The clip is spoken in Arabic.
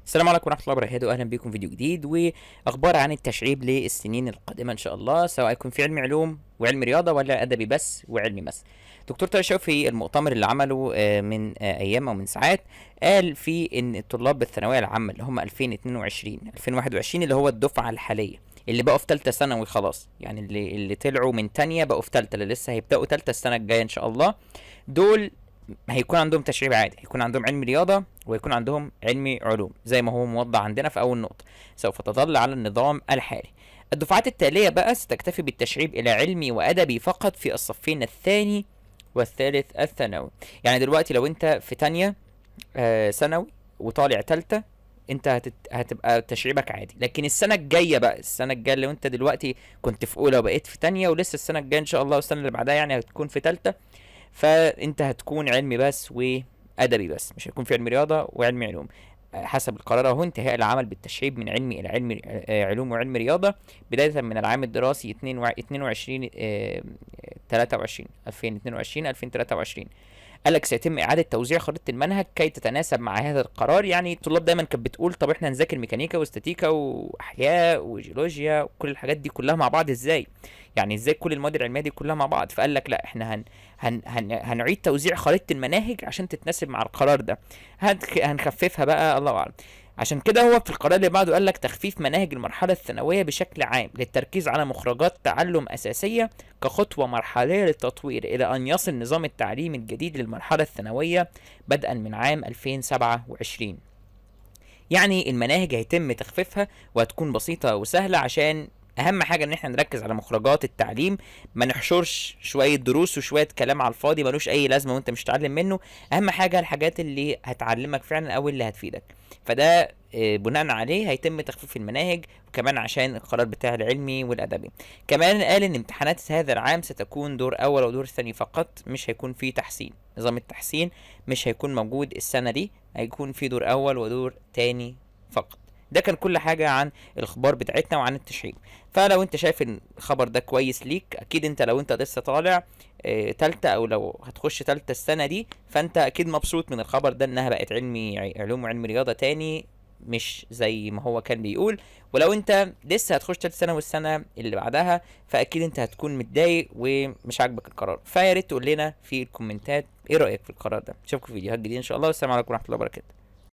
السلام عليكم ورحمة الله وبركاته، أهلا بكم فيديو جديد وأخبار عن التشعيب للسنين القادمة إن شاء الله، سواء يكون في علم علوم وعلم رياضة ولا أدبي بس وعلمي بس. دكتور طارق شوقي في المؤتمر اللي عمله من أيام أو من ساعات قال فيه إن الطلاب بالثانوية العامة اللي هم 2022 2021 اللي هو الدفعة الحالية اللي بقوا في تالتة ثانوي خلاص، يعني اللي طلعوا من تانية بقوا في تالتة، اللي لسه هيبدأوا تالتة السنة الجاية إن شاء الله. دول هيكون عندهم تشريب عادي، هيكون عندهم علم رياضة ويكون عندهم علم علوم زي ما هو موضح عندنا في أول نقطة. سوف تظل على النظام الحالي. الدفعات التالية بقى ستكتفي بالتشريب إلى علمي وأدبي فقط في الصفين الثاني والثالث الثانوي. يعني دلوقتي لو أنت في تانية ثانوي وطالع تالتة، انت هتبقى تشريبك عادي. لكن السنه الجايه بقى، السنه الجايه لو انت دلوقتي كنت في اولى وبقيت في تانية، ولسه السنه الجايه ان شاء الله والسنه اللي بعدها يعني هتكون في تالتة، فانت هتكون علمي بس وادبي بس، مش هيكون في علم رياضه وعلم علوم. حسب القرار اهو انتهاء العمل بالتشعيب من علمي الى علم علوم وعلم رياضه بدايه من العام الدراسي 22 23 2022 2023. قالك سيتم إعادة توزيع خريطة المنهج كي تتناسب مع هذا القرار. يعني الطلاب دايما كانت بتقول طب احنا هنذاكر ميكانيكا واستاتيكا وأحياء وجيولوجيا وكل الحاجات دي كلها مع بعض ازاي؟ يعني ازاي كل المواد العلمية دي كلها مع بعض؟ فقال لك لا، احنا هنعيد توزيع خريطة المناهج عشان تتناسب مع القرار ده. هنخففها بقى، الله أعلم. عشان كده هو في القرار اللي بعده قال لك تخفيف مناهج المرحلة الثانوية بشكل عام للتركيز على مخرجات تعلم أساسية كخطوة مرحلية للتطوير إلى أن يصل نظام التعليم الجديد للمرحلة الثانوية بدءا من عام 2027. يعني المناهج هيتم تخفيفها وهتكون بسيطة وسهلة، عشان اهم حاجه ان احنا نركز على مخرجات التعليم، ما نحشرش شويه دروس وشويه كلام على الفاضي ملوش اي لازمه وانت مش تتعلم منه. اهم حاجه الحاجات اللي هتعلمك فعلا او اللي هتفيدك. فده بناء عليه هيتم تخفيف المناهج، وكمان عشان القرار بتاع العلمي والادبي. كمان قال ان امتحانات هذا العام ستكون دور اول ودور ثاني فقط، مش هيكون فيه تحسين. نظام التحسين مش هيكون موجود السنه دي، هيكون في دور اول ودور تاني فقط. ده كان كل حاجة عن الاخبار بتاعتنا وعن التشريح. فلو انت شايف ان الخبر ده كويس ليك، اكيد انت لو انت لسه طالع تالتة او لو هتخش تالتة السنة دي، فانت اكيد مبسوط من الخبر ده انها بقت علمي علوم وعلم رياضة تاني، مش زي ما هو كان بيقول. ولو انت لسه هتخش تالتة سنة والسنة اللي بعدها، فاكيد انت هتكون متضايق ومش عاجبك القرار. فيا ريت تقول لنا في الكومنتات ايه رأيك في القرار ده. اشوفكم في فيديوهات جديدة ان شاء الله، والسلام عليكم ورحمة الله وبركاته.